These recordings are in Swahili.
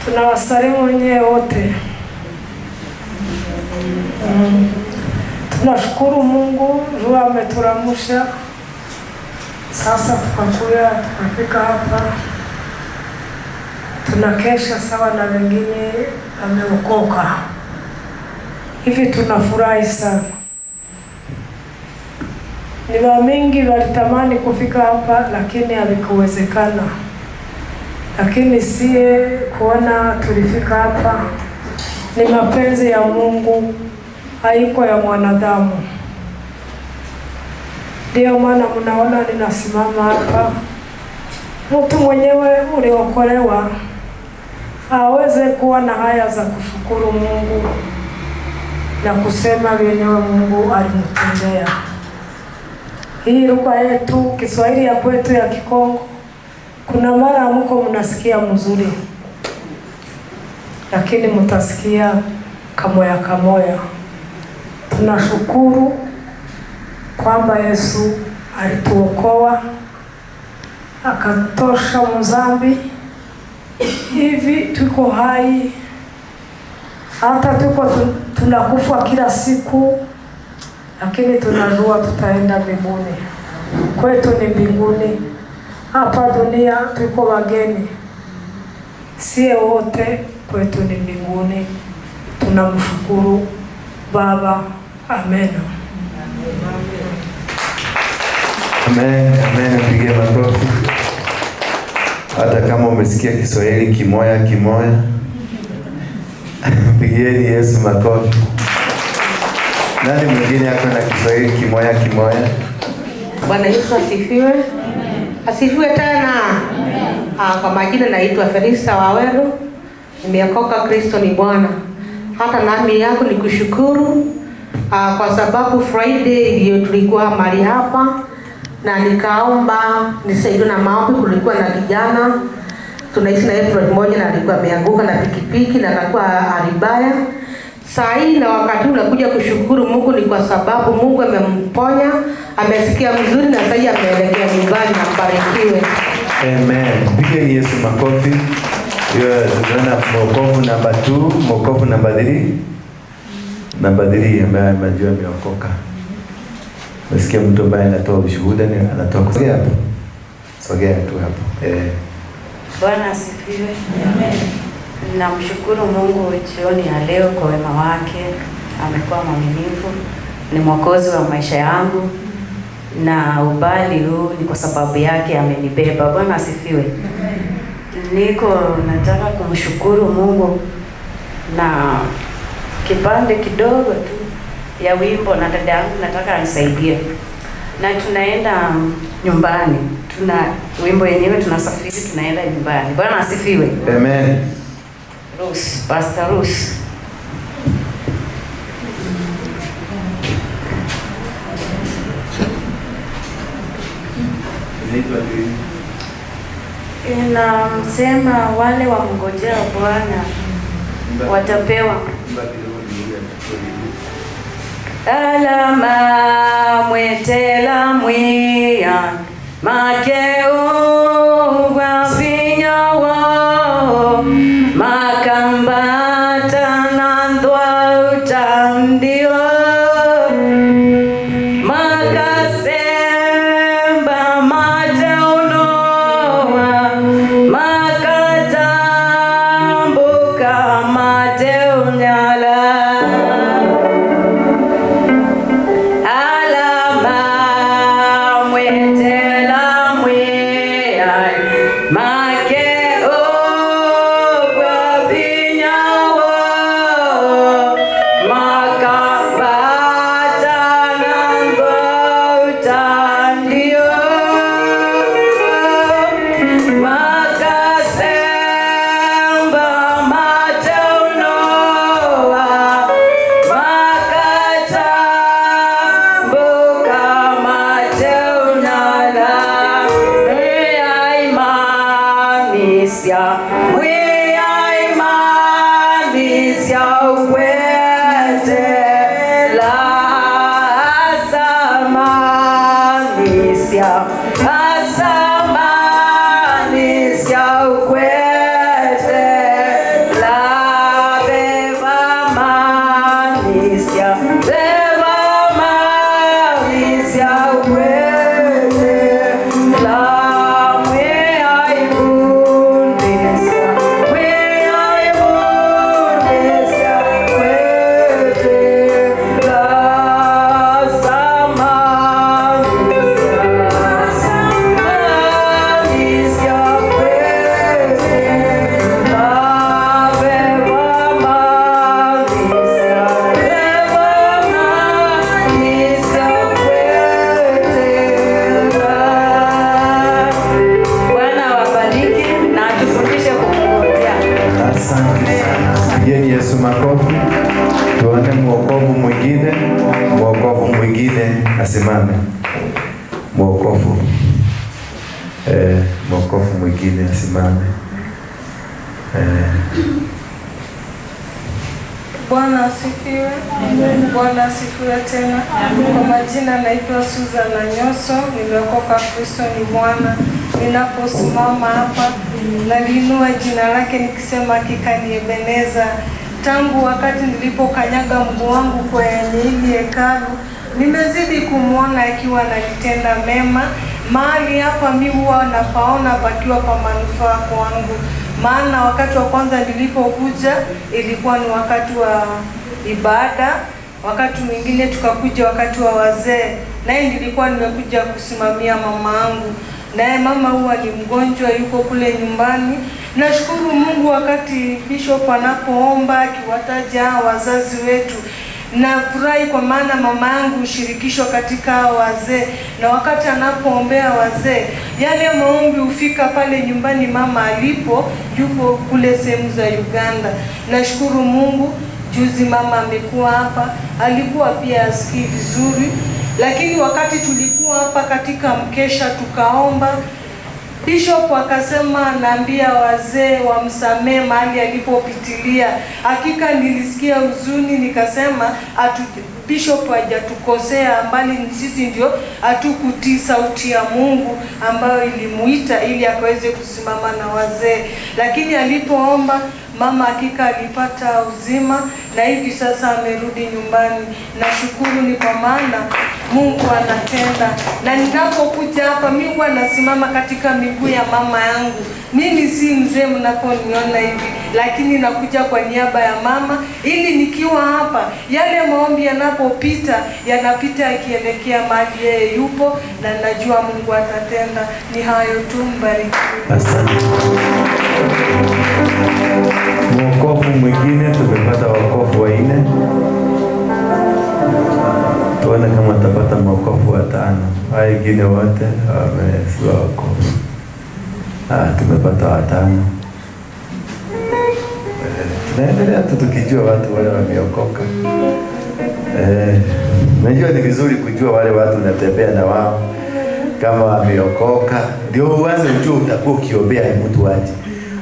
Tunawasalimu wenyewe wote. Tunashukuru Mungu juu ameturamusha. Sasa tukafika hapa. Tunakesha sawa na wengine wameokoka. Hivi tunafurahi sana. Ni mingi walitamani kufika hapa lakini havikuwezekana. Lakini sie kuona tulifika hapa ni mapenzi ya Mungu, haiko ya mwanadamu. Ndio maana mnaona ninasimama hapa. Mtu mwenyewe uliokolewa aweze kuwa na haya za kushukuru Mungu na kusema wenyewe Mungu alimtendea. Hii lugha yetu Kiswahili ya kwetu ya Kikongo, kuna mara mko mnasikia mzuri, lakini mtasikia kamoya kamoya. Tunashukuru kwamba Yesu alituokoa akatosha mzambi. Hivi tuko hai, hata tunakufa kila siku, lakini tunajua tutaenda mbinguni. Kwetu ni mbinguni. Hapa dunia tuko wageni. Sie wote kwetu ni mbinguni. Tunamshukuru Baba. Amen. Amen. Amen. Pigie makofi. Hata kama umesikia Kiswahili kimoya kimoya, pigieni Yesu makofi. Nani mwingine yako na Kiswahili kimoya kimoya? Bwana Yesu asifiwe. Asifiwe tena. Kwa majina naitwa Felisa Waweru. Nimeokoka, Kristo ni Bwana. Hata nami yako ni kushukuru kwa sababu Friday ndio tulikuwa mahali hapa na nikaomba nisaidwe na maombi. Kulikuwa na kijana tunaishi na yeye mmoja na alikuwa ameanguka na pikipiki na akakuwa alibaya. Saa hii na wakati unakuja kushukuru Mungu ni kwa sababu Mungu amemponya, amesikia mzuri na sasa ameelekea nyumbani na mbarikiwe. Amen. Pigie Yesu makofi. Tunaona mwokovu namba 2, mwokovu namba 3. Namba 3 ambaye amejua ameokoka. Nasikia mtu ambaye anatoa ushuhuda ni anatoa kusogea hapo. Sogea tu hapo. Bwana asifiwe. Amen. Namshukuru Mungu jioni ya leo kwa wema wake. Amekuwa mwaminifu, ni mwokozi wa maisha yangu, na ubali huu ni kwa sababu yake amenibeba. Bwana asifiwe. Nataka kumshukuru Mungu na kipande kidogo tu ya wimbo, na dada yangu nataka anisaidie. Na tunaenda nyumbani. Wimbo yenyewe tunasafiri tunaenda nyumbani. Bwana asifiwe. Amen. Pastor Rus. Inasema wale wamngojea Bwana watapewa alama mwetela mwia makeo wa vinyawo makambata na ndwa utandio makasemba mateunoa makatambuka mateunyala asimame. Mwokofu mwokofu mwingine asimame. Bwana asifiwe. Bwana asifiwe tena. Kwa majina naitwa Susan Nyoso, nimeokoka, Kristo ni Bwana. Ninaposimama hapa naliinua jina lake nikisema hakika ni Ebeneza. Tangu wakati nilipokanyaga mguu wangu kwenye hili hekalu, nimezidi kumwona akiwa ananitenda mema. Mahali hapa mimi huwa napaona pakiwa kwa manufaa kwangu. Maana wakati wa kwanza nilipokuja ilikuwa ni wakati wa ibada, wakati mwingine tukakuja wakati wa wazee, naye nilikuwa nimekuja kusimamia mama yangu. Naye mama huwa ni mgonjwa, yuko kule nyumbani. Nashukuru Mungu wakati bishop anapoomba akiwataja wazazi wetu, nafurahi kwa maana mama yangu hushirikishwa katika wazee, na wakati anapoombea wazee yale maombi hufika pale nyumbani mama alipo, yupo kule sehemu za Uganda. Nashukuru Mungu, juzi mama amekuwa hapa, alikuwa pia asikii vizuri, lakini wakati tulikuwa hapa katika mkesha tukaomba, bishop akasema naambia wazee wamsamee mahali alipopitilia. Hakika nilisikia huzuni, nikasema bishop hajatukosea, mbali sisi ndio hatukutii sauti ya Mungu ambayo ilimuita ili akaweze kusimama na wazee. Lakini alipoomba mama hakika alipata uzima na hivi sasa amerudi nyumbani. Nashukuru ni kwa maana Mungu anatenda. Na ninapokuja hapa mimi huwa nasimama katika miguu ya mama yangu. Mimi si mzee mnaponiona hivi, lakini nakuja kwa niaba ya mama ili nikiwa hapa yale maombi yanapopita yanapita yakielekea mahali yeye yupo, na najua Mungu atatenda. Ni hayo tu, mbarikiwe. Asante. Mwokofu mwingine, tumepata wokovu 4. Tuone kama tutapata mwokovu 5. Hao wengine wote wamesiwa wokovu. Tumepata 5. Tunaendelea tukijua watu wale wameokoka. Najua ni vizuri kujua wale watu unatembea na wao kama wameokoka, ndio uanze ujue utakuwa ukiombea mtu aje.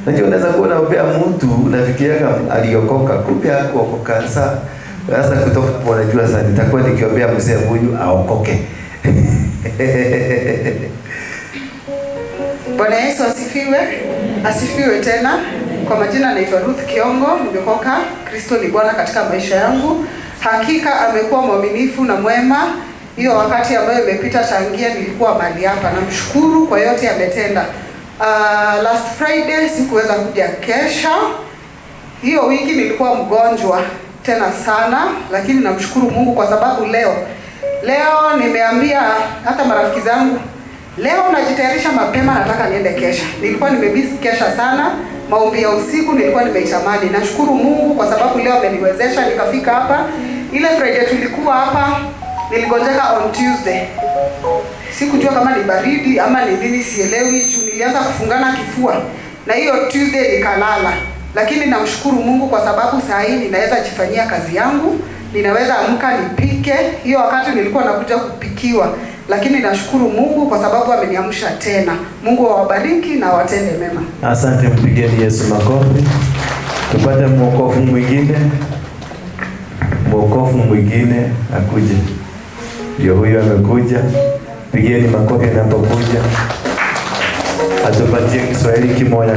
Najua unaweza kuwa unaombea mtu unafikiria kama aliokoka, kumbe hakuokoka. Sasa kutoka hapo unajua sasa nitakuwa nikiombea mzee huyu aokoke. Bwana Yesu asifiwe. Asifiwe tena. Kwa majina naitwa Ruth Kiongo, nimeokoka, Kristo ni Bwana katika maisha yangu. Hakika amekuwa mwaminifu na mwema. Hiyo wakati ambayo imepita tangia nilikuwa mahali hapa, namshukuru kwa yote ametenda. Last Friday sikuweza kuja kesha. Hiyo wiki nilikuwa mgonjwa tena sana, lakini namshukuru Mungu kwa sababu leo nimeambia hata marafiki zangu, leo najitayarisha mapema, nataka niende kesha. Nilikuwa nimebisi kesha sana, maombi ya usiku nilikuwa nimeitamani. Nashukuru Mungu kwa sababu leo ameniwezesha nikafika hapa. Ile Friday tulikuwa hapa, niligonjeka on Tuesday. Sikujua kama ni baridi ama ni nini, sielewi. Nilianza kufungana kifua na hiyo Tuesday nikalala. Lakini namshukuru Mungu kwa sababu saa hii ninaweza jifanyia kazi yangu, ninaweza amka nipike. Hiyo wakati nilikuwa nakuja kupikiwa, lakini nashukuru Mungu kwa sababu ameniamsha tena. Mungu awabariki na watende mema. Asante, mpigeni Yesu makofi. Tupate mwokofu mwingine. Mwokofu mwingine akuje. Ndio huyo amekuja. Pigeni makofi anapokuja. Atupatie Kiswahili kimoja.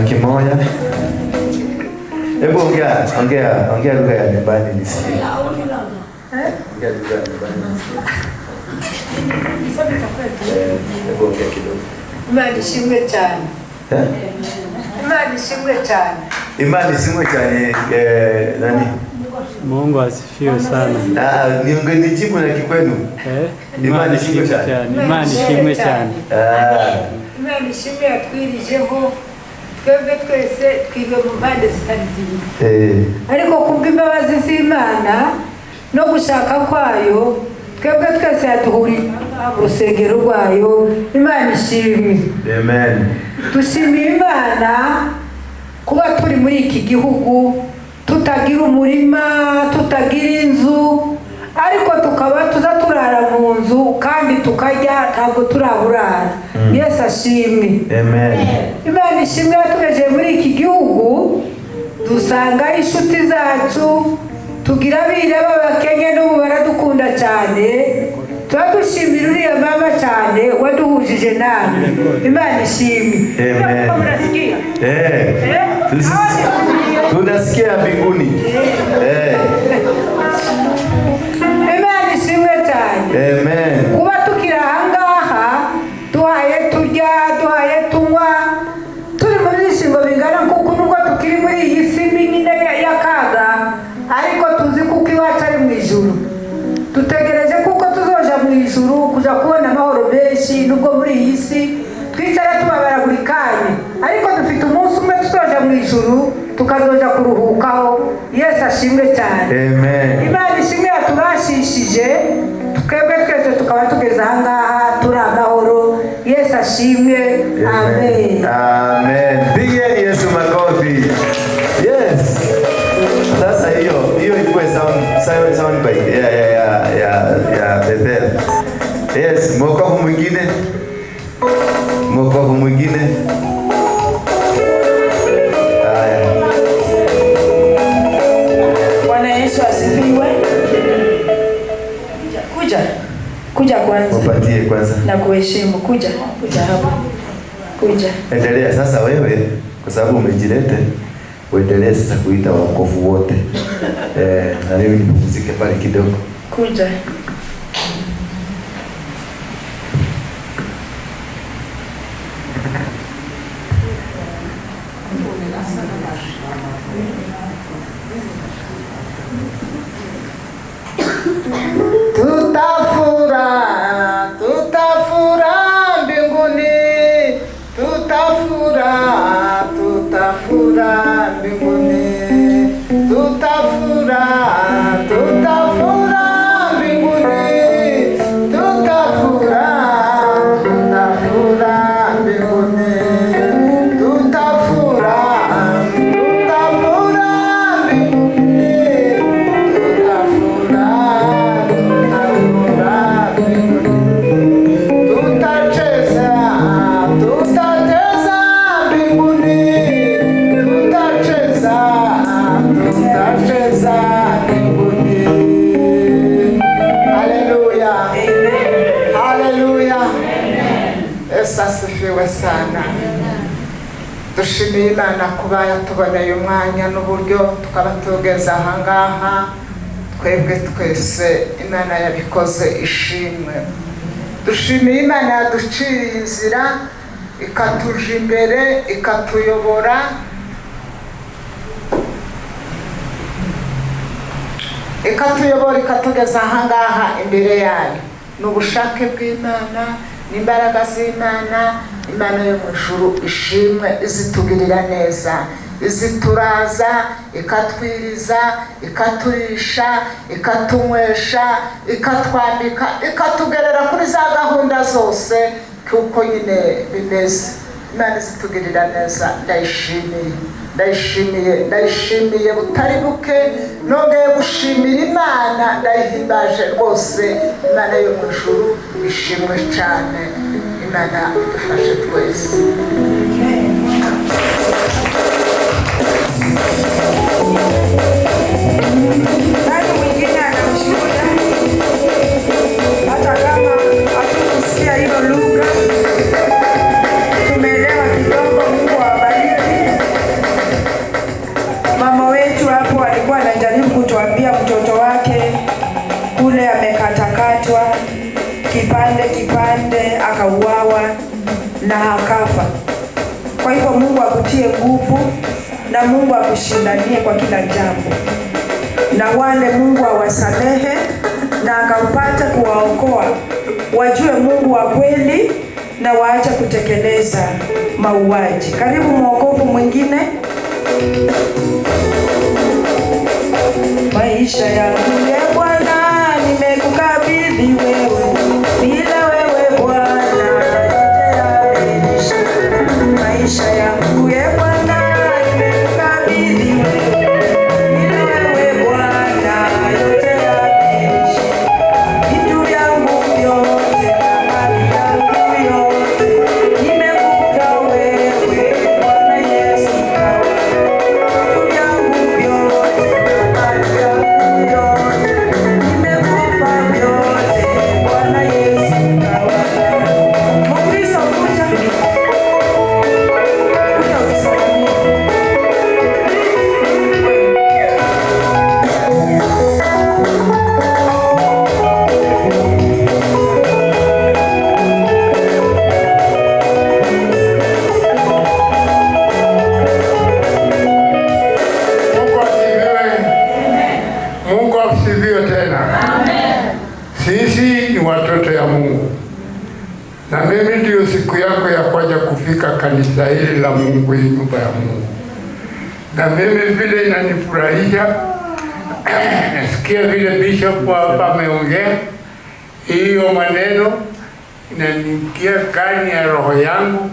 Hebu ongea lugha ya nyumbani nisikie. Ongea lugha ya nyumbani nisikie. Hebu ongea kidogo. Imani shimwe cyane. Imani shimwe cyane Nani? Mungu asifiwe sana. Nijibu na kikwenu. Imani shimwe cyane. Imani shimwe cyane. Imani shimwe yatwirijeho twebwe twese twiga mu mpande zitari zimwe. Ariko kubw'imbabazi z'Imana no gushaka kwayo twebwe twese yatuhuriye mu rusengero rwayo. Imana ishimwe. Amen. Dushimiye Imana kuba turi muri iki gihugu, tutagira umurima, tutagira inzu, ariko tukaba tuza turara mu nzu kandi tukarya ntabwo turaburara. Yesu ashimwe. Amen. Imana ishimwe yatugejeje muri iki gihugu, dusanga inshuti zacu, tugira abireba Abakenya n'ubu baradukunda cyane. Turadushimira uriya mama cyane waduhujije nawe. Imana ishimwe. Amen. Tunasikia mbinguni. Imana ishimwe cyane. Amen. Kuba tukira ahangaha duhaye turya, duhaye tunywa, turi mu byishimo bingana kuko nubwo tukiri muri iyi si nyine y'akaga, ariko tuzi kuko iwacu ari mu ijuru. Dutegereje kuko tuzoja mu ijuru kuja kubona amahoro menshi, nubwo muri iyi si twicara tubabara buri kanya, ariko dufite umunsi umwe tuzoja mu ijuru tukazoja kuruhukaho. Yesu ashimwe cyane. Amen. Imana ishimwe yaturashishije, twebwe twese tukaba tugeze ahangaha turi amahoro. Yesu ashimwe. Amen. Amen. Pigeni Yesu makofi. Yes. Sasa hiyo ilikuwa sound bite ya Bethel. Yes, mwokovu mwingine. Mwokovu mwingine. Haya. Bwana Yesu asifiwe. Kuja kwanza. Upatie kwanza. Na kuheshimu. Kuja hapa. Kuja. Endelea sasa wewe, kwa sababu umejilete, uendelee sasa kuita wokovu wote. Na mimi nipumzike pale kidogo. Kuja. Tutafura mbinguni, tutafura mbinguni, tutafura mbinguni, tutafura mbinguni, tutafura asifiwe sana. Dushimiye Imana kuba yatuboneye umwanya n'uburyo tukaba tugeze ahangaha. Twebwe twese Imana yabikoze ishimwe. Dushimiye Imana yaduciriye inzira, ikatuja imbere, ikatuyobora, ikatugeza ahangaha imbere yayo. N'ubushake bw'Imana, n'imbaraga z'Imana. Imana yo mu ijuru ishimwe, izitugirira neza, izituraza, ikatwiriza, ikaturisha, ikatunywesha, ikatwambika, ikatugerera kuri za gahunda zose kuko nyine bimeze. Imana izitugirira neza. Ndayishimiye butari buke, nongeye gushimira Imana, ndayihimbaje rwose. Imana yo mu ijuru ishimwe cyane. Imana idufashe twese. Nani mwingine anamshuhuda? Hata kama hatukusikia hilo lugha, tumeelewa kidogo. Mungu awabariki. Mama wetu hapo alikuwa anajaribu kutuambia mtoto wake kule amekatakatwa kipande akauawa na akafa. Kwa hivyo Mungu akutie nguvu na Mungu akushindanie kwa kila jambo, na wale Mungu awasamehe na akaupata kuwaokoa, wajue Mungu wa kweli na waache kutekeleza mauaji. Karibu mwokovu mwingine. Maisha yangu ya Bwana nimekukabidhi wewe, bila wewe Bwana yote maisha yangu ya Bwana nimekukabidhi wewe, bila wewe Bwana yote yameishi. katika kanisa hili la Mungu, hii nyumba ya Mungu. Na mimi vile inanifurahisha nasikia vile bishop hapa ameongea, hiyo maneno inaniingia ndani ya roho yangu.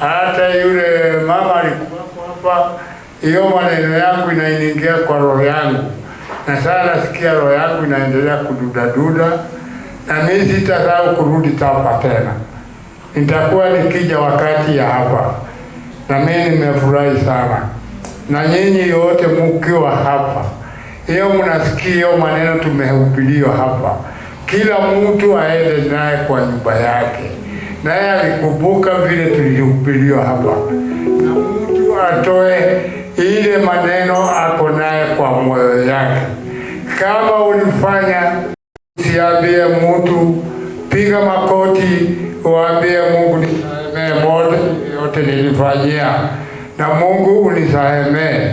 Hata yule mama alikuwa hapa, hiyo maneno yangu inaingia kwa roho yangu, na sasa nasikia roho yangu inaendelea kududaduda, na mimi sitasahau kurudi hapa tena. Nitakuwa nikija wakati ya hapa, na mimi nimefurahi sana. Na nyinyi yote mkiwa hapa, hiyo mnasikia hiyo maneno tumehubiriwa hapa, kila mtu aende naye kwa nyumba yake, naye alikumbuka vile tulihubiriwa hapa, na mtu atoe ile maneno ako naye kwa moyo yake. Kama ulifanya, usiambie mtu, piga makoti uambie Mungu, nisamehe mote yote nilifanyia, na Mungu unisamehe.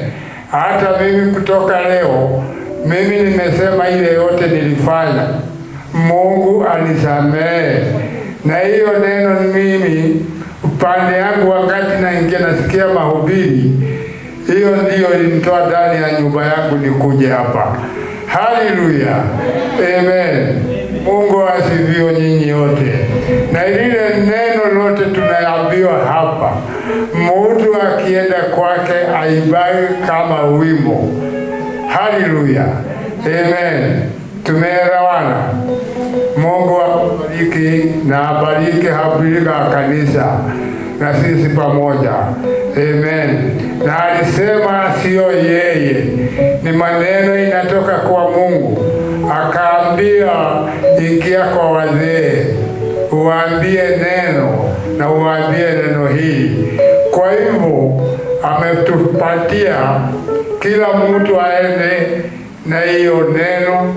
Hata mimi kutoka leo, mimi nimesema ile yote nilifanya, Mungu anisamehe. Na hiyo neno mimi upande yangu, wakati naingia nasikia mahubiri, hiyo ndio ilinitoa ndani ya nyumba yangu nikuje hapa. Haleluya, amen. Mungu asifiwe nyinyi yote. Na ile neno lote tunaambiwa hapa, mtu akienda kwake aibai kama wimbo. Haleluya, amen. Tumeelewana? Mungu abariki na abariki habirika kanisa na sisi pamoja. Amen. Na alisema sio yeye, ni maneno inatoka kwa Mungu. Akaambia ingia kwa wazee, uambie neno na uambie neno hili. Kwa hivyo ametupatia kila mtu aende na hiyo neno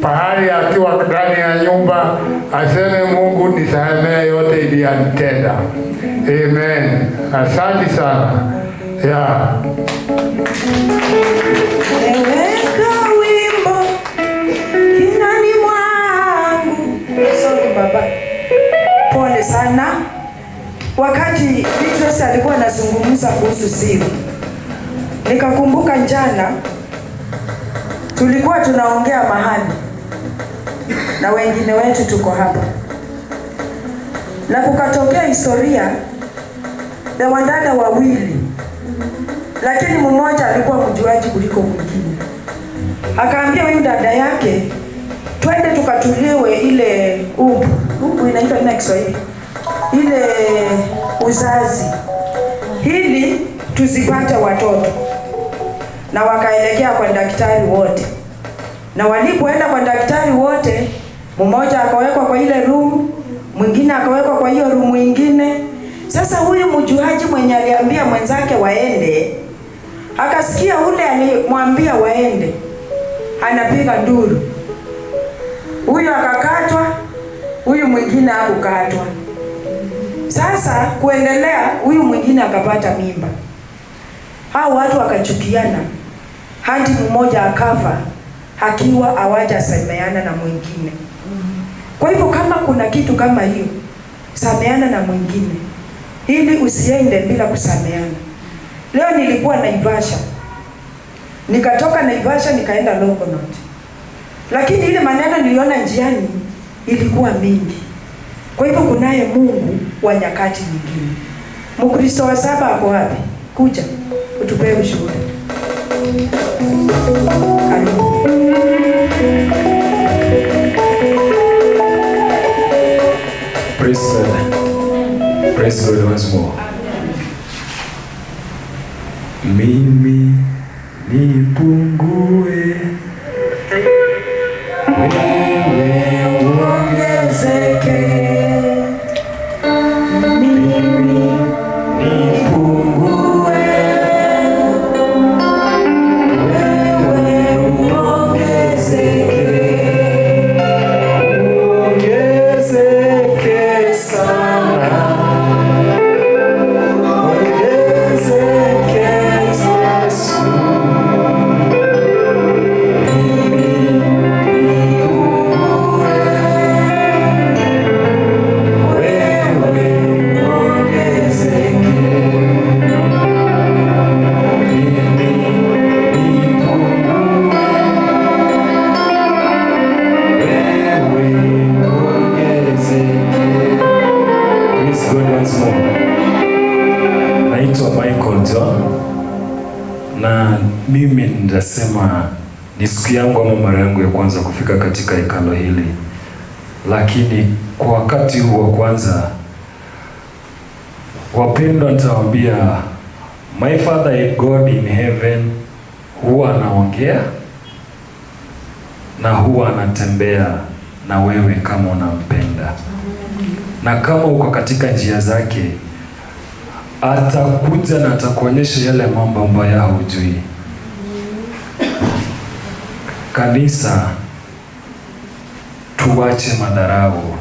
pahali akiwa ndani ya nyumba, aseme Mungu nisamehe yote iliyonitenda. Amen. Asante sana. Eweka wimbo kinani mwangu. Sorry baba. Pole sana. Wakati Beatrice alikuwa anazungumza kuhusu siri, nikakumbuka jana tulikuwa tunaongea mahali na wengine wetu tuko hapa, na kukatokea historia ya wadada wawili, lakini mmoja alikuwa mjuaji kuliko mwingine. Akaambia huyu dada yake, twende tukatuliwe ile ubu inaitwa nini Kiswahili, ile uzazi, ili tuzipate watoto. Na wakaelekea kwa daktari wote, na walipoenda kwa daktari wote, mmoja akawekwa kwa ile room, mwingine akawekwa kwa hiyo room nyingine. Sasa huyu mjuaji mwenye aliambia mwenzake waende, akasikia ule alimwambia waende anapiga nduru, huyu akakatwa, huyu mwingine hakukatwa. Sasa kuendelea, huyu mwingine akapata mimba. Hao watu wakachukiana hadi mmoja akafa akiwa hawajasameana na mwingine. Kwa hivyo kama kuna kitu kama hiyo, sameana na mwingine ili usiende bila kusameana. Leo nilikuwa Naivasha, nikatoka Naivasha nikaenda Longonot, lakini ile maneno niliona njiani ilikuwa mingi. Kwa hivyo kunaye Mungu wa nyakati nyingine. Mkristo wa saba ako wapi? Kuja utupe ushuhuda. Karibu. Praise God once more. Mimi nipungue, wewe uongezeke. Mimi nipungue, wewe uongezeke. Uongezeke sana. Mimi Kristo, na mimi nitasema ni siku yangu ama mara yangu ya kwanza kufika katika hekalo hili, lakini kwa wakati huu wa kwanza, wapendwa, nitawaambia my Father God in heaven huwa anaongea na huwa anatembea na wewe kama unampenda, na kama uko katika njia zake atakuja na atakuonyesha yale mambo ambayo haujui. Kanisa, tuache madharau.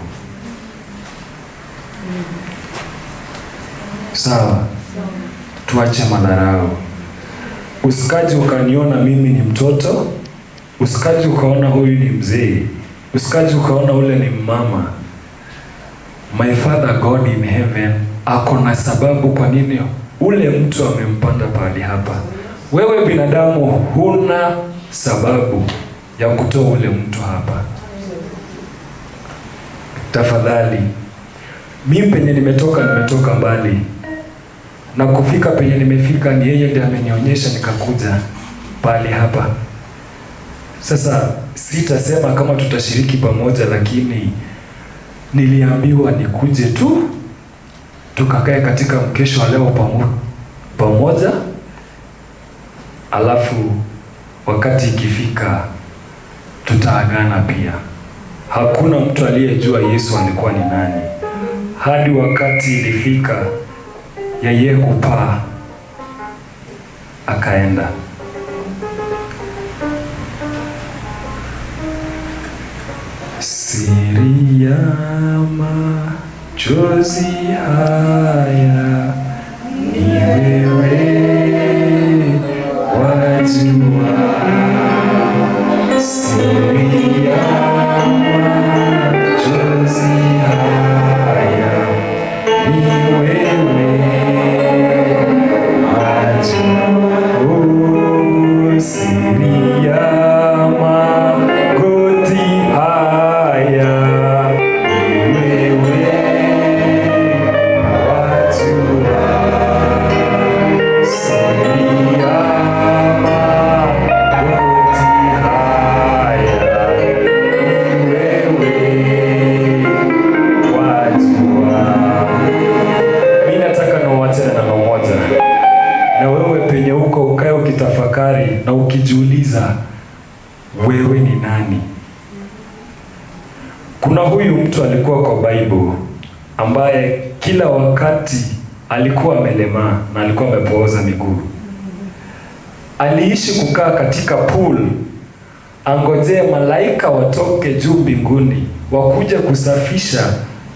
Sawa? Tuache madharau. Usikaje ukaniona mimi ni mtoto, usikaje ukaona huyu ni mzee, usikaje ukaona ule ni mama. My Father God in heaven ako na sababu kwa nini ule mtu amempanda pahali hapa. Wewe binadamu huna sababu ya kutoa ule mtu hapa. Tafadhali, mimi penye nimetoka mbali, na kufika penye nimefika ni yeye ndiye amenionyesha nikakuja pahali hapa. Sasa sitasema kama tutashiriki pamoja, lakini niliambiwa nikuje tu tukakae katika mkesho wa leo pamoja, alafu wakati ikifika tutaagana pia. Hakuna mtu aliyejua Yesu alikuwa ni nani hadi wakati ilifika ya yeye kupaa akaenda. Siri ya machozi haya ni wewe wajua. Siri ya machozi haya ni wewe wajua. Siri ya magoti haya ni wewe wajua. Siri ya magoti haya ni wewe wajua. Mimi nataka niwaachane na moja, na wewe penye uko ukae ukitafakari na ukijiuliza wewe ni nani. Kuna huyu mtu alikuwa kwa Bible ambaye kila wakati alikuwa amelemaa na alikuwa amepooza miguu. Aliishi kukaa katika pool angojee malaika watoke juu mbinguni wakuje kusafisha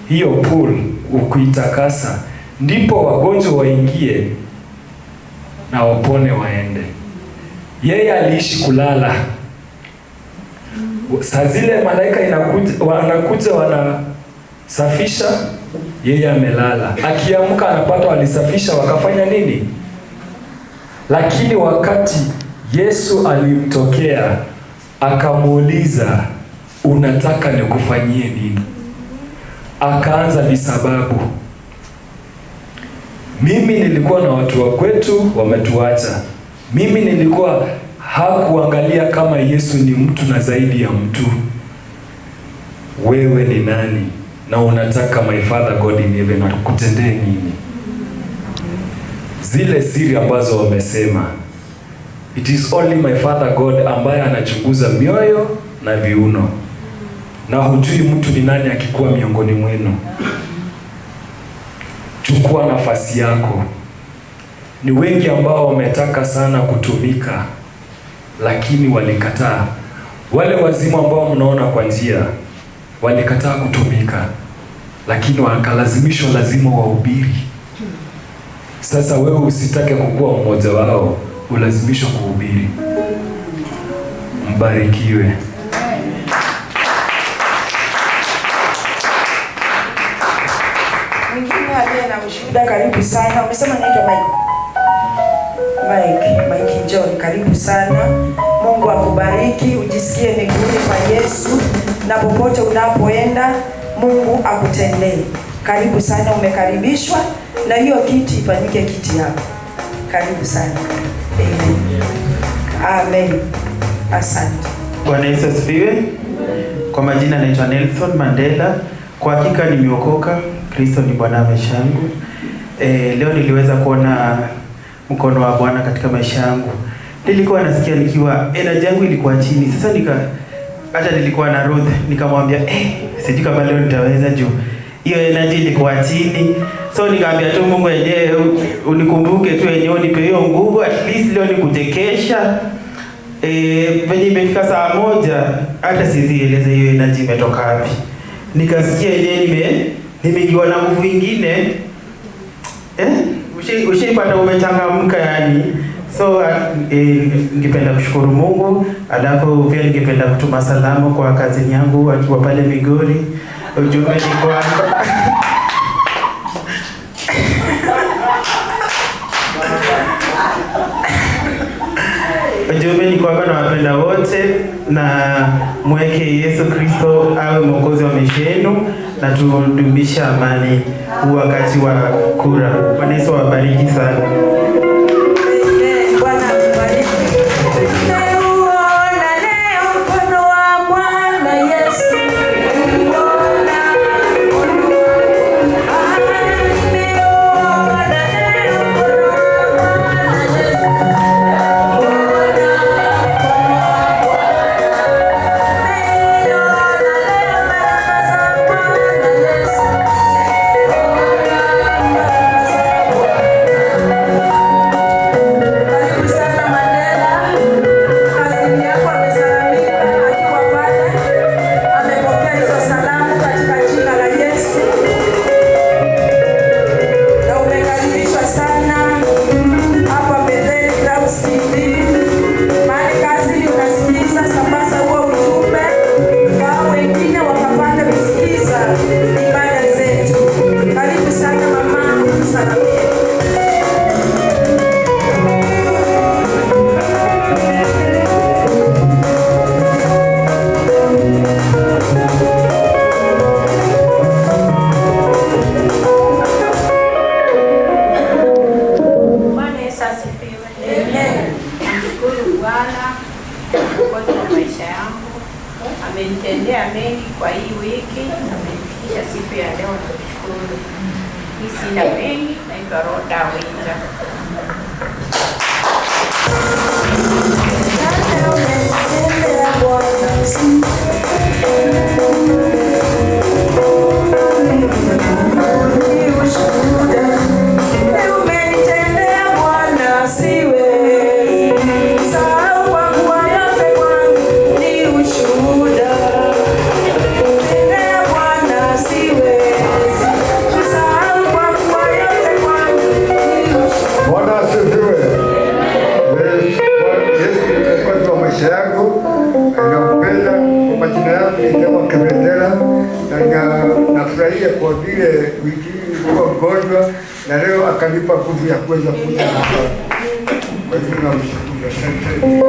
hiyo pool ukuitakasa, ndipo wagonjwa waingie na wapone waende. Yeye aliishi kulala. Saa zile malaika wanakuja wanasafisha, yeye amelala. Akiamka anapata walisafisha wakafanya nini? Lakini wakati Yesu alimtokea akamuuliza, unataka nikufanyie nini? Akaanza visababu. Mimi nilikuwa na watu wa kwetu wametuacha. Mimi nilikuwa hakuangalia kama Yesu ni mtu na zaidi ya mtu. Wewe ni nani? Na unataka my Father God in heaven akutendee nini? Zile siri ambazo wamesema, it is only my Father God ambaye anachunguza mioyo na viuno, na hujui mtu ni nani akikuwa miongoni mwenu. Chukua nafasi yako. Ni wengi ambao wametaka sana kutumika, lakini walikataa. Wale wazimu ambao mnaona kwa njia walikataa kutumika, lakini wakalazimishwa lazima wahubiri. Sasa wewe usitake kukuwa mmoja wao, ulazimishwa kuhubiri. Mbarikiwe. Mwingine aliye na ushuhuda, karibu sana. Umesema naitwa Mike John, karibu sana. Mungu akubariki, ujisikie miguuni pa Yesu, na popote unapoenda Mungu akutendee. Karibu sana, umekaribishwa, na hiyo kiti ifanyike kiti yako. Karibu sana. Amen. Amen. Asante. Bwana Yesu asifiwe. Kwa majina naitwa Nelson Mandela. Kwa hakika nimeokoka. Kristo ni Bwana maisha yangu. Leo niliweza kuona mkono wa Bwana katika maisha yangu. Nilikuwa nasikia nikiwa energy yangu ilikuwa chini. Sasa hata nilikuwa na Ruth nikamwambia sijui kama leo nitaweza juu hiyo energy ilikuwa chini. So nikamwambia tu Mungu yenyewe unikumbuke tu yenyewe unipe hiyo nguvu, at least leo nikutekesha. Venye imefika saa 1 hata sizieleze hiyo energy imetoka wapi. Nikasikia yenyewe nimeingiwa na nguvu nyingine. Ushipata umechangamka yani. So ningependa kushukuru Mungu, alafu pia ningependa kutuma salamu kwa kazini yangu akiwa pale Migori. Ujumbe ni kwamba nawapenda wote na mweke Yesu Kristo awe mwokozi wa maisha yenu na tudumisha amani wakati wa kura. Bwana Yesu awabariki sana. Amenitendea mengi kwa hii wiki, amenifikisha siku ya leo na kushukuru. Hii sina mengi, naitwa Rhoda Winga. Nafurahia kwa vile wiki nilikuwa mgonjwa na leo akanipa nguvu ya kuweza kuja hapa. Kwa hivyo namshukuru. Asante.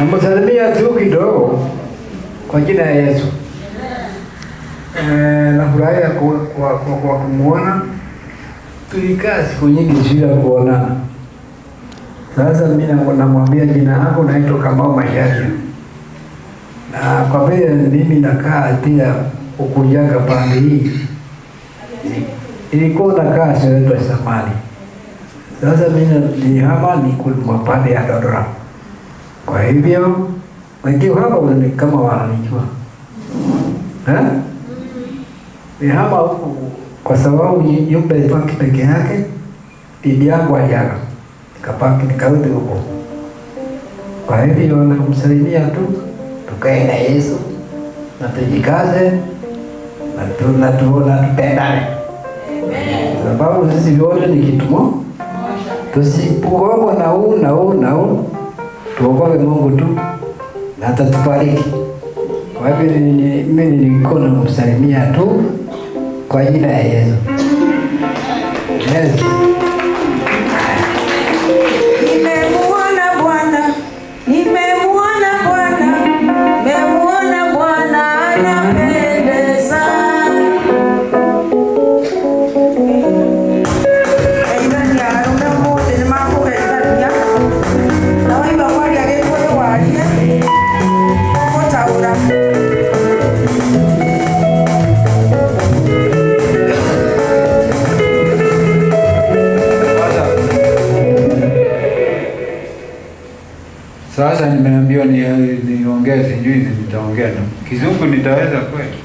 Namusalimia tu kidogo kwa jina la Yesu. Nafurahia kwa kumuona. Tulikaa siku nyingi bila kuonana. Sasa mimi namwambia jina lako naitwa Kamau Masharia. Na kwa vile mimi nakaa pia ukujaga pande hii. Ilikuwa nakaa Soweto Samali. Sasa mimi ni hapa ni kwa pande ya Dodora. Kwa hivyo wengine hapa ni kama wananijua. Ni hapa huku kwa sababu nyumba ilipaki peke yake, bibi yangu aliaga. Nikapaki nikarudi huko. Kwa hivyo nakumsalimia tu, tukae na Yesu na tujikaze na tupendane. Sababu sisi wote ni kitu moja. Tusipokuwa na huu tuokoe Mungu tu na atatubariki. Kwa hivyo mimi nilikuwa namsalimia tu kwa jina la Yesu. Yes. Sasa nimeambiwa niongee, sijui nitaongea na Kizungu, nitaweza kweli?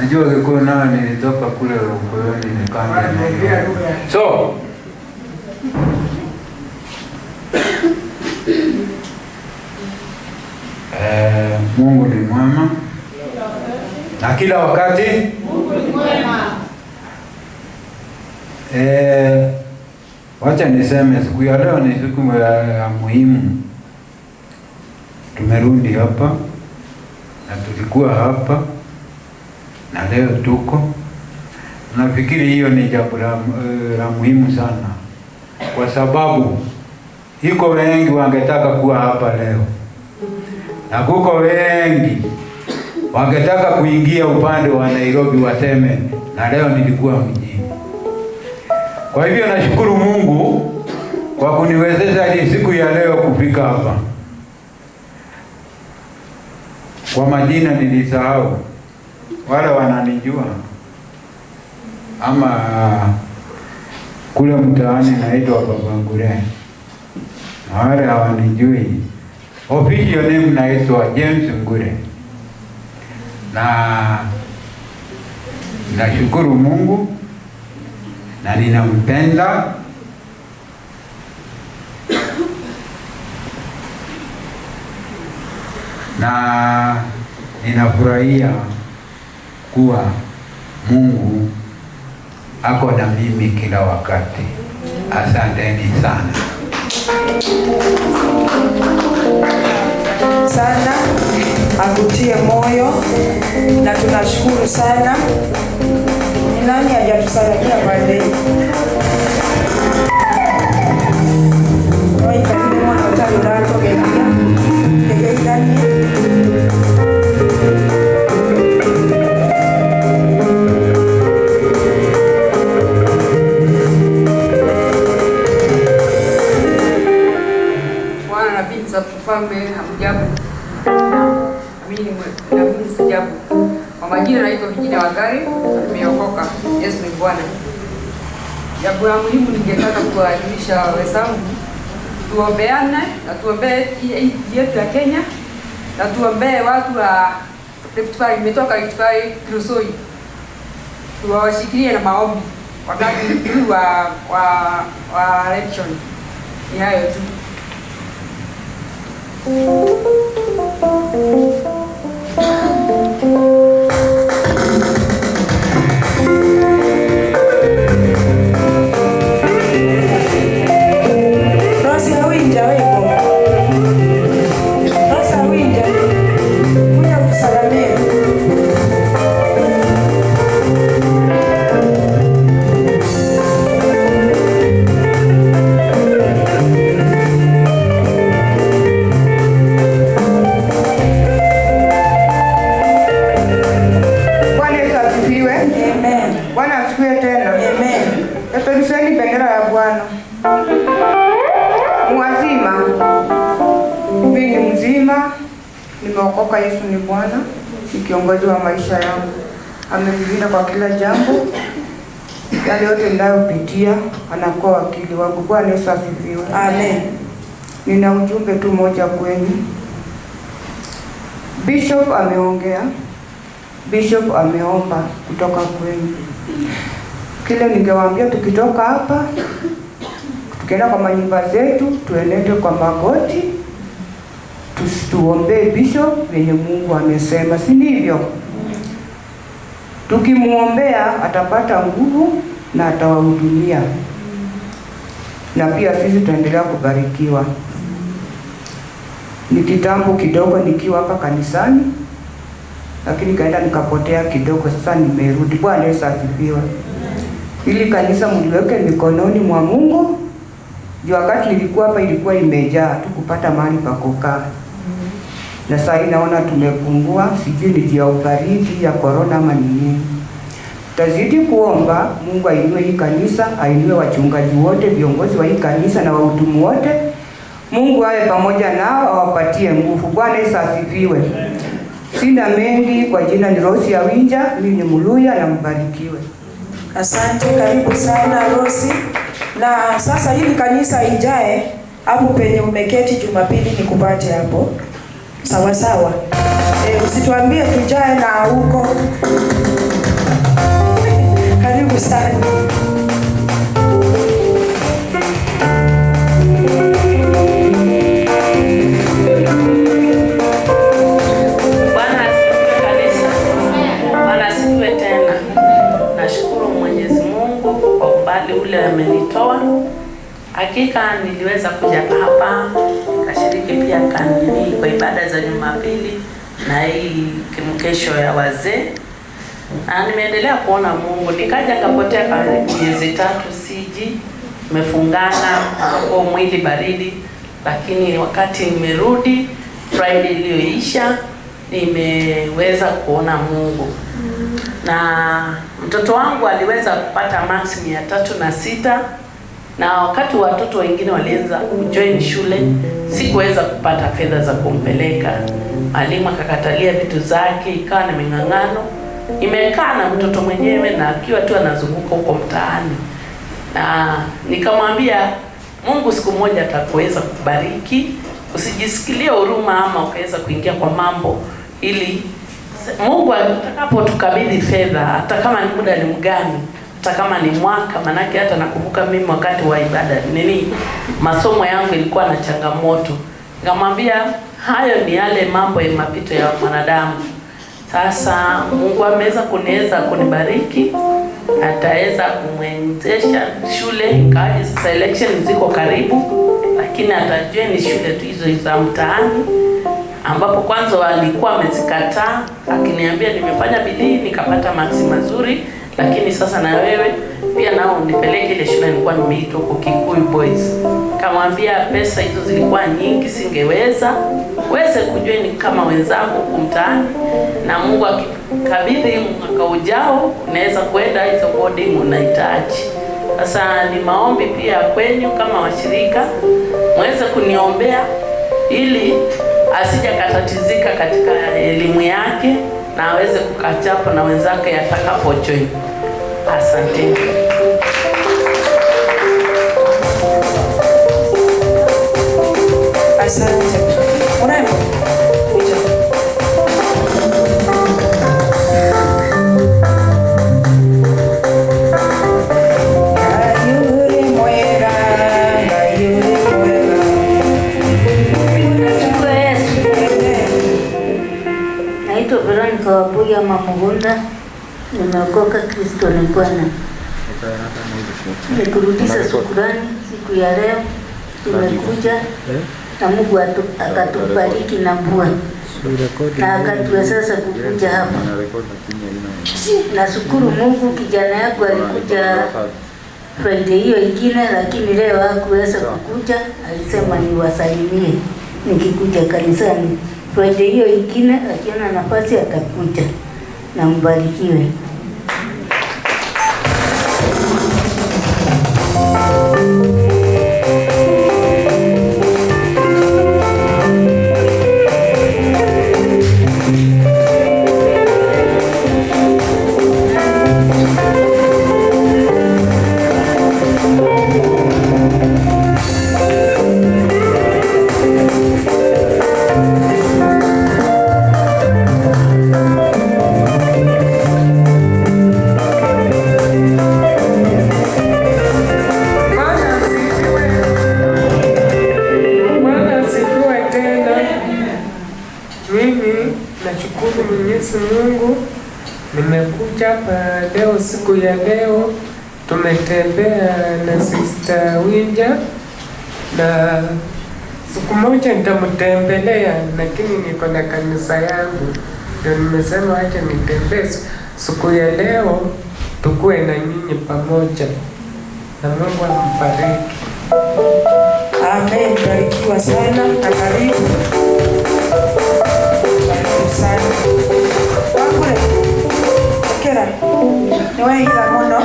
Najua kiko nao, nilitoka kule ukoyoni nikaja na so Mungu ni mwema na kila wakati. Mungu ni mwema. Wacha niseme siku ya leo ni siku ya muhimu. Tumerudi hapa na tulikuwa hapa na leo tuko. Nafikiri hiyo ni jambo la muhimu sana, kwa sababu iko wengi wangetaka kuwa hapa leo na kuko wengi wangetaka kuingia upande wa Nairobi waseme na leo nilikuwa mjini. Kwa hivyo nashukuru Mungu kwa kuniwezesha hadi siku ya leo kufika hapa. Kwa majina nilisahau, wale wananijua ama kule mtaani naitwa Baba Ngure, na wale hawanijui official name naitwa James Ngure. Na nashukuru Mungu na ninampenda na ninafurahia kuwa Mungu ako na mimi kila wakati. Asanteni sana sana, akutie moyo na tunashukuru sana. Ni nani hajatusalimia pale? Oi, karibu mwana utalo gekia. Gekia ndani. Bwana na binti za mfalme, hamjambo? Mimi ni nabii sijabu. Kwa majina naitwa Virginia Wangari, nimeokoka. Yesu ni Bwana. Jambo la muhimu ningetaka kuwaelimisha wenzangu, tuombeane na tuombee nchi yetu ya Kenya na tuombee watu wa Rift Valley, imetoka Rift Valley Trusoi. Tuwashikilie na maombi wakati wa election. Ni hayo tu. Nimeokoka. Yesu ni Bwana, ni kiongozi wa maisha yangu. Amenilinda kwa kila jambo, yale yote ninayopitia anakuwa wakili wangu. Bwana Yesu asifiwe. Amen. Nina ujumbe tu moja kwenu. Bishop ameongea, Bishop ameomba kutoka kwenu. Kile ningewaambia, tukitoka hapa tukienda kwa manyumba zetu, tuenende kwa magoti tuombe Bishop venye Mungu amesema, si ndivyo? Tukimuombea atapata nguvu na atawahudumia, na pia sisi tutaendelea kubarikiwa. Ni kitambo kidogo nikiwa hapa kanisani, lakini kaenda nikapotea kidogo, sasa nimerudi. Bwana Yesu asifiwe. Ili kanisa mliweke mikononi mwa Mungu. Juu wakati nilikuwa hapa ilikuwa imejaa tu kupata mahali pa kukaa. Na sasa naona tumepungua, sijui ni ya ubaridi ya corona ama nini. Tazidi kuomba Mungu ainue hii kanisa, ainue wachungaji wote, viongozi wa hii kanisa na wahudumu wote. Mungu awe pamoja nao, awapatie nguvu. Bwana Yesu asifiwe. Sina mengi, kwa jina ni Rosi ya Winja, mimi ni Muluya, na mbarikiwe. Asante, karibu sana Rosi. Na sasa hili kanisa ijae hapo penye umeketi Jumapili nikupate hapo. Sawa sawa. Usituambie tujae na huko. Karibu sana. Ule amenitoa. Hakika niliweza kuja hapa nikashiriki pia kanuni kwa ibada za Jumapili na hii kesho ya wazee, na nimeendelea kuona Mungu. Nikaja kapotea karibu miezi 3 siji, nimefungana kwa mwili baridi, lakini wakati nimerudi Friday iliyoisha nimeweza kuona Mungu. Na mtoto wangu aliweza kupata max 306, na wakati watoto wengine walianza kujoin shule sikuweza kupata fedha za kumpeleka. Mwalimu akakatalia vitu zake, ikawa ni ming'ang'ano. Nimekaa na mtoto mwenyewe na akiwa tu anazunguka huko mtaani, na nikamwambia Mungu siku moja atakuweza kubariki, usijisikilie huruma ama ukaweza kuingia kwa mambo, ili Mungu atakapotukabidhi fedha, hata kama ni muda ni mgani, hata kama ni mwaka. Manake hata nakumbuka mimi wakati wa ibada masomo yangu ilikuwa na changamoto, nikamwambia hayo ni yale mambo ya mapito ya mwanadamu. Sasa Mungu ameweza kunibariki, ataweza kumwezesha shule, ingawa sasa election ziko karibu, lakini atajua ni shule tu hizo za mtaani, ambapo kwanza walikuwa wamezikataa, akiniambia nimefanya bidii nikapata maksi mazuri, lakini sasa na wewe pia nao nipeleke ile shule nilikuwa nimeitwa kwa Kikuyu Boys. Kamwambia pesa hizo zilikuwa nyingi, singeweza kujua ni kama wenzangu kumtaani, na Mungu akikabidhi mwaka ujao unaweza kwenda hizo boarding unahitaji. Sasa ni maombi pia kwenu kama washirika, mweze kuniombea ili asije katatizika katika elimu yake na aweze kukachapa na wenzake atakapojoin. Asante. Asante. Mrembo. Naitwa Veronica Wabuya Mamugunda, nimeokoka, Kristo ni Bwana. Nikurudisha shukrani siku ya leo, tumekuja na Mungu akatubariki na mvua na akatuwezesha kukuja hapa. Nashukuru Mungu, kijana yangu alikuja Friday hiyo ingine, lakini leo hakuweza kukuja, alisema niwasalimie nikikuja kanisani. Friday hiyo ingine akiona nafasi atakuja, na mbarikiwe. Mungu, nimekuja hapa leo, siku ya leo tumetembea na Sister Winja, na siku moja nitamtembelea, lakini niko na kanisa yangu, ndio nimesema acha nitembee siku ya leo tukue na nyinyi pamoja, na Mungu ambariki. Amen, barikiwa sana na karibu. Sana. Wakule. Kera. Niwe ila mono.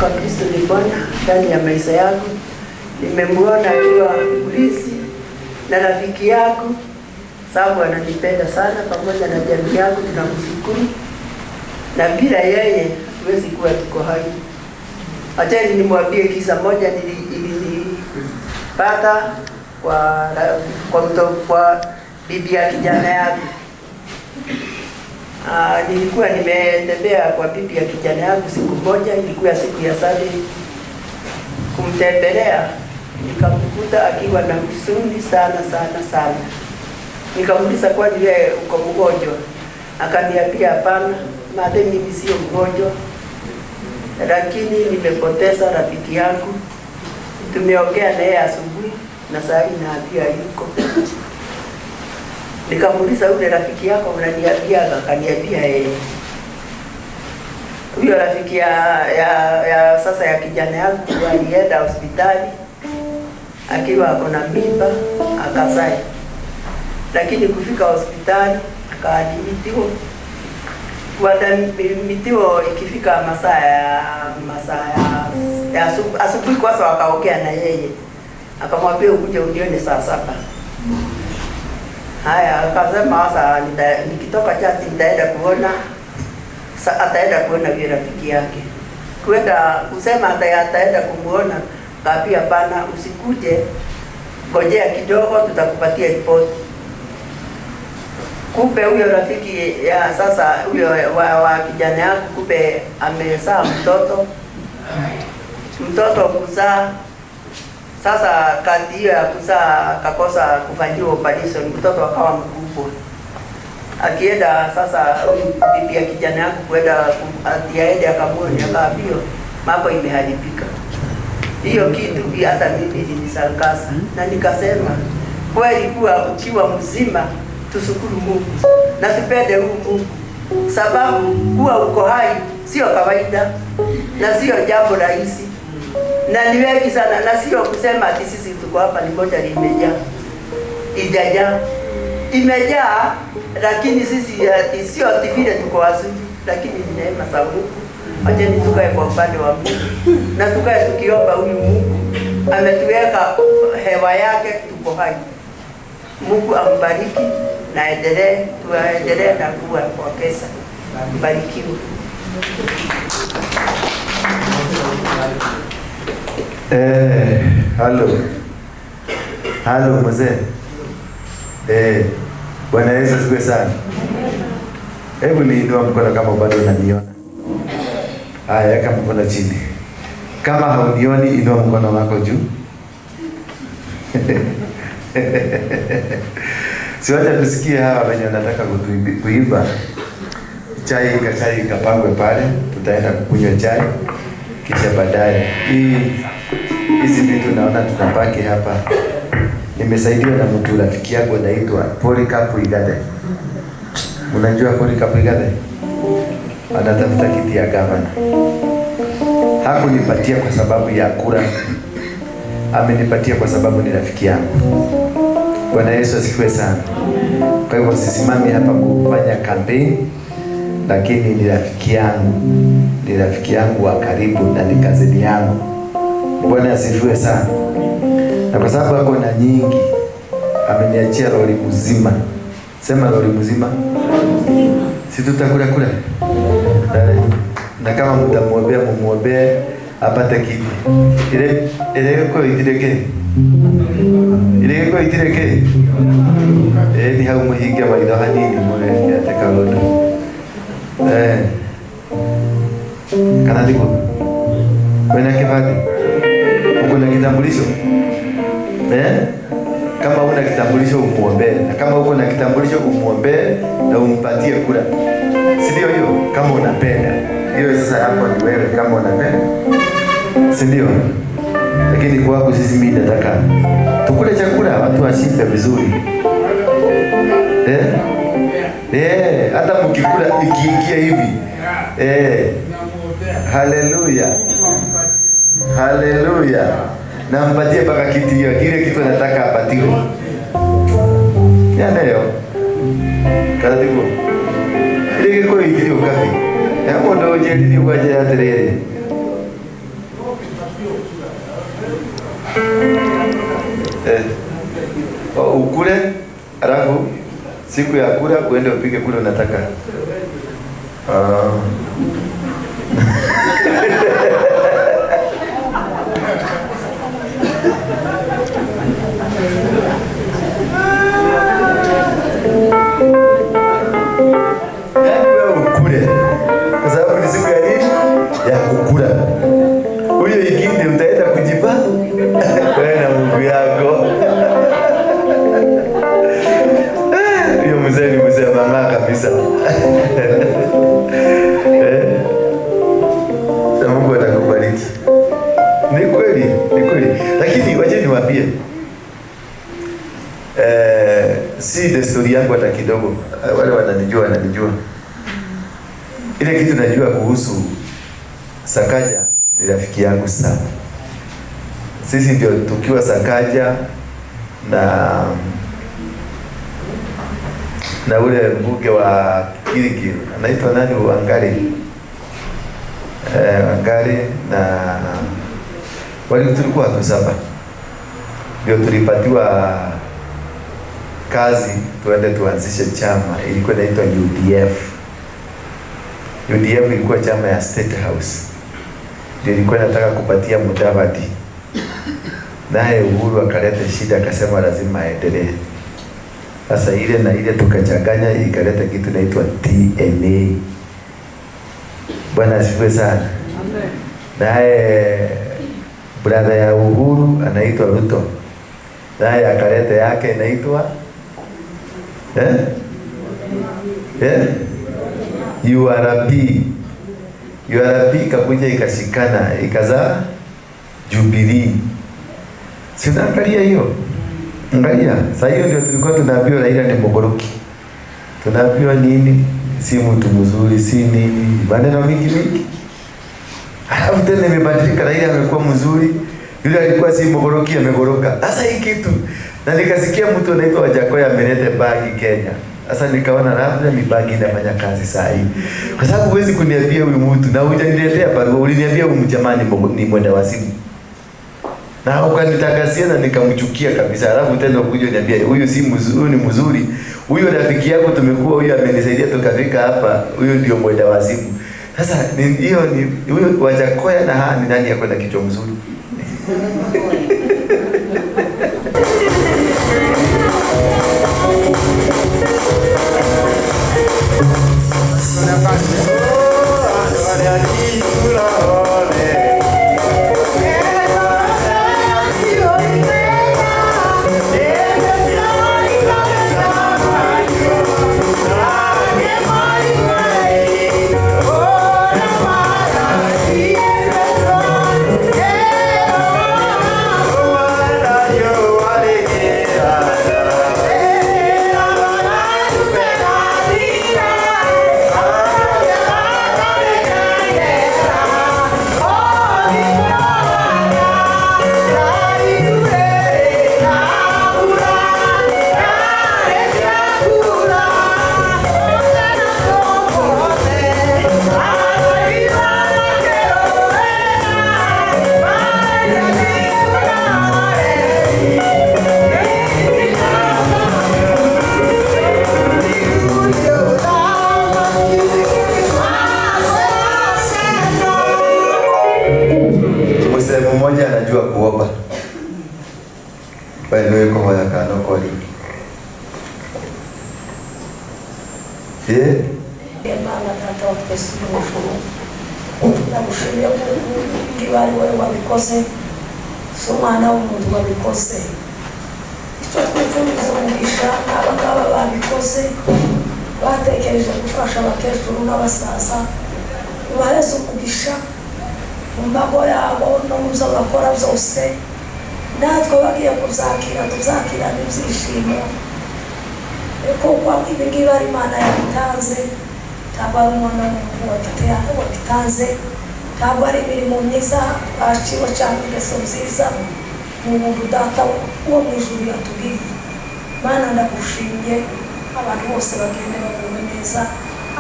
Kristo ni Bwana ndani ya maisha yangu. Nimemwona akiwa polisi na rafiki yangu, sababu ananipenda sana, pamoja na jamii yangu. Tunamshukuru, na bila yeye hatuwezi kuwa tuko hai. Acha nimwambie kisa moja nilipata kwa bibi ya kijana yangu. Nilikuwa nimetembea kwa bibi ya kijana yangu siku moja, ilikuwa siku ya Sunday, kumtembelea. Nikamkuta akiwa na huzuni sana. Nikamuuliza, kwani wewe uko mgonjwa? Akaniambia, hapana, madhe, mimi sio mgonjwa, lakini nimepoteza rafiki yangu. Tumeongea naye asubuhi na saa hii naambia yuko. Nikamuuliza, yule rafiki yako unaniambia? Akaniambia huyo rafiki ya sasa ya kijana yangu alienda hospitali akiwa akona mimba akazaa, lakini kufika hospitali akaadmitiwa. Kuadmitiwa ikifika masaa ya asubuhi, kwanza wakaongea na yeye, akamwambia ukuje unione saa 7. Haya, akasema sasa nikitoka chati nitaenda kuona, ataenda kuona yule rafiki yake. Kwenda kusema ataenda kumuona, kaambia hapana, usikuje, ngojea kidogo, tutakupatia ripoti. Kumbe huyo rafiki ya sasa, huyo wa kijana yangu, kumbe amezaa mtoto kuzaa. Sasa kati hiyo ya kuzaa kakosa kufanyiwa operation, mtoto akawa mkubwa. Akienda sasa bibi ya kijana yangu kwenda aende akamwone, akaambia mambo imeharibika. Hiyo kitu hata mimi ilinishangaza, na nikasema kweli kuwa ukiwa mzima tushukuru Mungu na tupende huyu Mungu, sababu kuwa uko hai sio kawaida na sio jambo rahisi, na ni wengi sana, na sio kusema ati sisi tuko hapa ni moja imejaa, lakini sisi sio vile tuko wazuri, lakini ni neema za Mungu. Acha tukae kwa upande wa Mungu na tukae tukiomba huyu Mungu ametuweka hewa yake, tuko hai. Mungu ambariki na tuendelee na kuwa kwa pesa. Mbarikiwe. Halo mzee. Bwana Yesu asifiwe sana. Hebu niinua mkono kama bado unaniona. Haya, weka mkono chini. Kama haunioni, inua mkono wako juu. Siwacha tusikie hawa wenye wanataka kuimba. Chai kapangwe pale, tutaenda kukunywa chai. Kisha baadaye hizi vitu naona tunapaki hapa. Nimesaidiwa na mtu rafiki yangu anaitwa Polycarp Igade. Unajua Polycarp Igade? Anatafuta kiti ya gavana. Hakunipatia kwa sababu ya kura, amenipatia kwa sababu ni rafiki yangu. Bwana Yesu asifiwe sana. Kwa hivyo sisimami hapa kufanya kampeni, lakini ni rafiki yangu wa karibu na ni kazini yangu. Bwana asifiwe sana. Na kwa sababu ako na nyingi, ameniachia lori mzima. Sema lori mzima. Si tutakula kula. Na kama mtamwombea, mumuombee apate kiti. Ile kwa itireke. Ni hau muhinge wa idha hanini mwe yateka lodo. Kana ndiko. Wena kibadi. Uko na kitambulisho? Kama una kitambulisho umuombee, na kama uko na kitambulisho umuombee na umpatie kura. Si ndio hiyo? Kama unapenda. Hiyo sasa hapo ni wewe kama unapenda. Si ndio? Lakini kwa sababu sisi mimi nataka tukule chakula watu washibe vizuri. Hata mkikula ikiingia hivi. Haleluya. Na mpatie paka kiti hiyo, kile kitu nataka apatiwe. Leo. Karatibu. Ile kwa hiyo kafi. Hapo ndio je ndio kwa je atere. Ukule, alafu siku ya kula uende upige kule unataka. Ukule. Kwa sababu ni siku ya nini? Ya kukula. Huyo ingine utaenda kujipa wewe na Mungu yako. Huyo mzee ni mzee mama kabisa. Na Mungu atakubariki. Ni kweli, ni kweli. Lakini waje niwaambie. Si desturi yangu hata kidogo. Wale wananijua. Ile kitu najua kuhusu Sakaja ni rafiki yangu sana. Sisi ndio tukiwa Sakaja na ule mbunge wa Kiriki anaitwa nani, Wangari. Wangari na wale tulikuwa watu 7. Ndio tulipatiwa kazi tuende tuanzishe chama, ilikuwa inaitwa UDF. UDF ilikuwa chama ya State House. Ndio ilikuwa inataka kupatia Mudavadi. Naye Uhuru akaleta shida, akasema lazima aendelee. Sasa ile na ile tukachanganya, ikaleta kitu inaitwa TNA. Bwana asifiwe sana. Amen. Naye brother ya Uhuru anaitwa Ruto. Naye akaleta yake inaitwa URP. URP kakuja ikashikana ikazaa Jubilee. Si unaangalia hiyo? Angalia. Sasa hiyo ndio tulikuwa tunaambiwa Raila ni mogoroki. Tunaambiwa nini? Si mtu mzuri, si nini? Maneno mingi. Alafu tena imebadilika, Raila amekuwa mzuri. Yule alikuwa si mogoroki, amegoroka. Sasa hii kitu. Na nikasikia mtu anaitwa Wajakoya ameleta bagi Kenya. Sasa nikaona labda ni bagi inafanya kazi saa hii. Kwa sababu huwezi kuniambia huyu mtu na hujaniletea barua, uliniambia huyu mjamani ni mwenda wazimu. Na ukanitakasia na nikamchukia kabisa. Alafu tena ukuje uniambia huyu si mzuri, huyu ni mzuri. Huyu rafiki yako tumekuwa, huyu amenisaidia tukafika hapa, huyu ndio mwenda wazimu. Sasa hiyo ni huyu Wajakoya na ni nani yako na kichwa mzuri? Mmoja anajua kuomba. Bali yuko kwa kana kwa nini? Mama tata Yesu Mungu. Na kushimia Mungu kiwali wewe wabikose. Soma umuntu wabikose. Icyo twifuza umugisha abangaba babikose. Batekereje gufasha abakecuru n'abasaza. Ubareze umugisha mu mbago yabo no mu byo bakora byose. Natwe bagiye tuzakira n'ibyishimo. Kuko ibi ngibi ari Imana yabitanze, ntabwo ari umwana w'umuntu wabitanze, ntabwo ari imirimo myiza baciwe cyangwa ingeso nziza mu buntu data wo mu ijuru yatubwiye. Mana ndagushimiye, abantu bose bagende baguwe neza,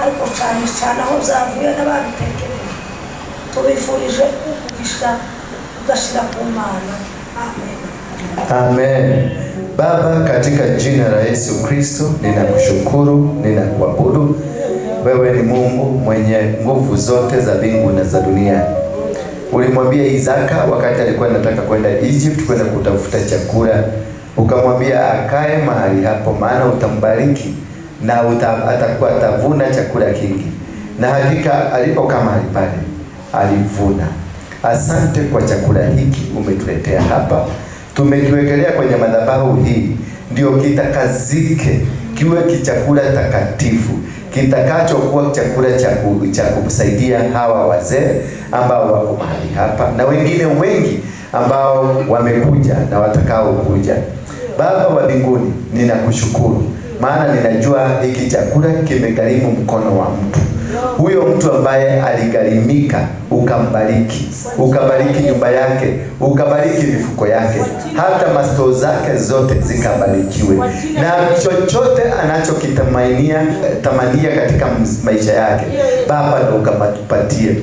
ariko cyane aho byavuye n'ababitekereje tubifurije umugisha udashira ku Mana, Amen. Baba, katika jina la Yesu Kristo, ninakushukuru, ninakuabudu. Wewe ni Mungu mwenye nguvu zote za mbingu na za dunia. Ulimwambia Isaka wakati alikuwa anataka kwenda Egypt kwenda kutafuta chakula, ukamwambia akae mahali hapo, maana utambariki na atakuwa atavuna chakula kingi. Na hakika alipokaa mahali pale alivuna. Asante kwa chakula hiki umetuletea hapa, tumekiwekelea kwenye madhabahu hii, ndio kitakazike, kiwe kichakula takatifu, kitakachokuwa chakula cha kusaidia hawa wazee ambao wako mahali hapa na wengine wengi ambao wamekuja na watakao kuja. Baba wa mbinguni, ninakushukuru maana ninajua hiki chakula kimegharimu mkono wa mtu. Huyo mtu ambaye aligharimika, ukambariki, ukabariki nyumba yake, ukabariki mifuko yake, hata masto zake zote zikabarikiwe, na chochote anachokitamania katika maisha yake Baba, na ukampatie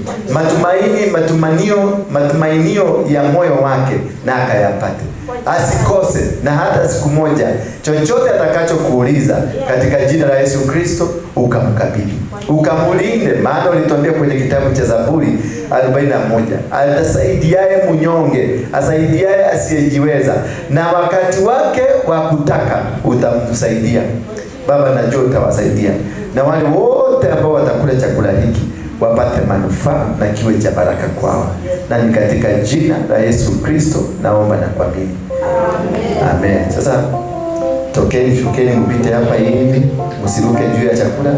matumainio ya moyo wake, na akayapate, asikose na hata siku moja. Chochote atakachokuuliza katika jina la Yesu Kristo ukamkabidhi, ukamulinde, maana ulituambia kwenye kitabu cha Zaburi 41, atasaidiaye mnyonge, asaidiaye asiyejiweza, na wakati wake wa kutaka utamsaidia. Baba, najua utawasaidia, na wale wote ambao watakula chakula hiki wapate manufaa na kiwe cha baraka kwao, na ni katika jina la Yesu Kristo naomba na kuamini. Amen. Sasa tokeni, shukeni, mpite hapa hivi, msiruke juu ya chakula.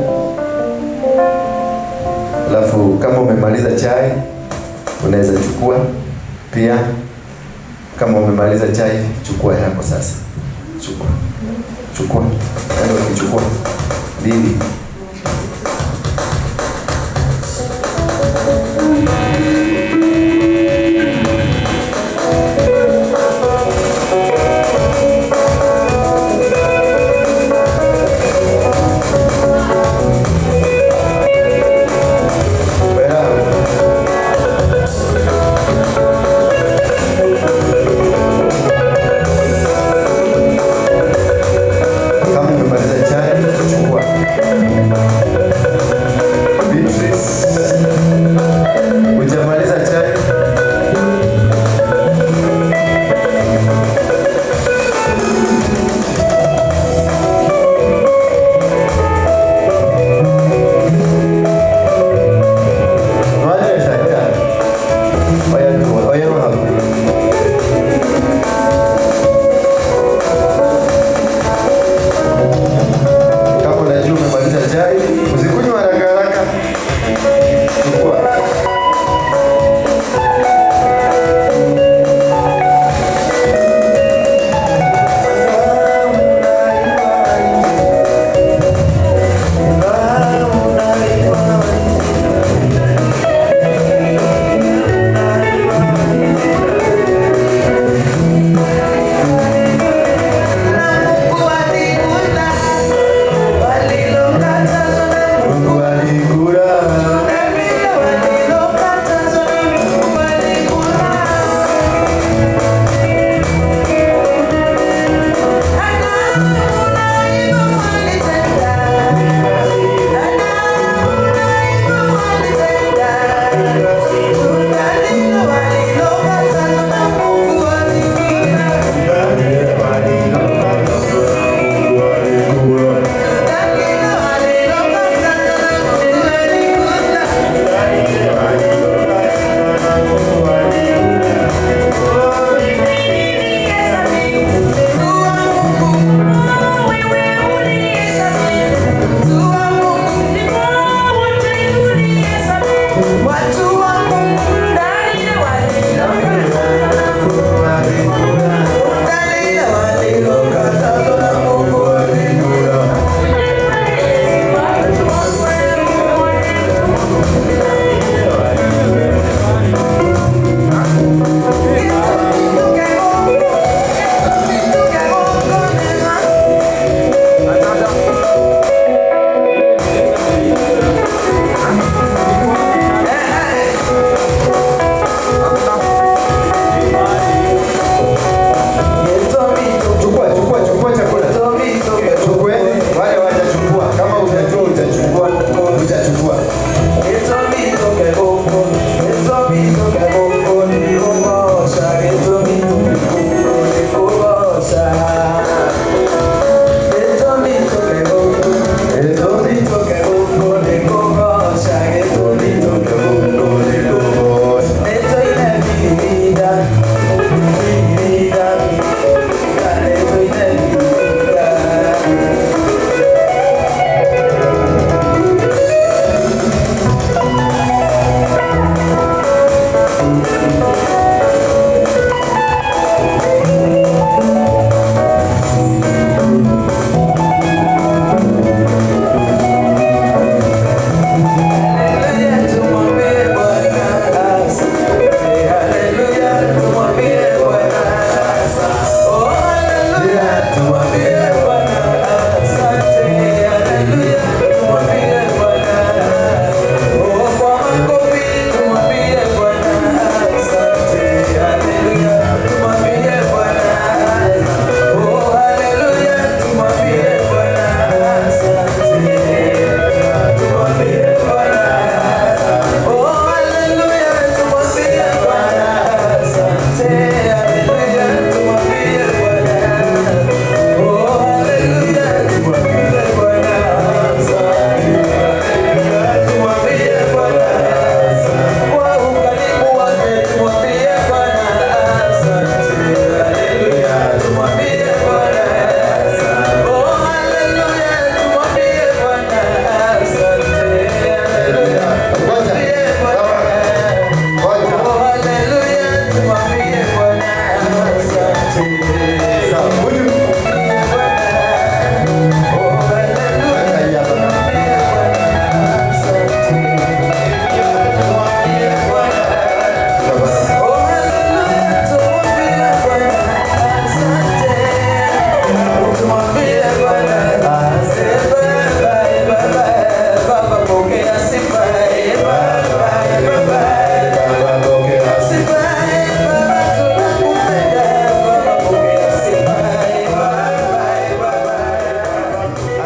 Alafu kama umemaliza chai unaweza chukua pia. Kama umemaliza chai chukua yako sasa. Chukua. Ndio ukichukua 2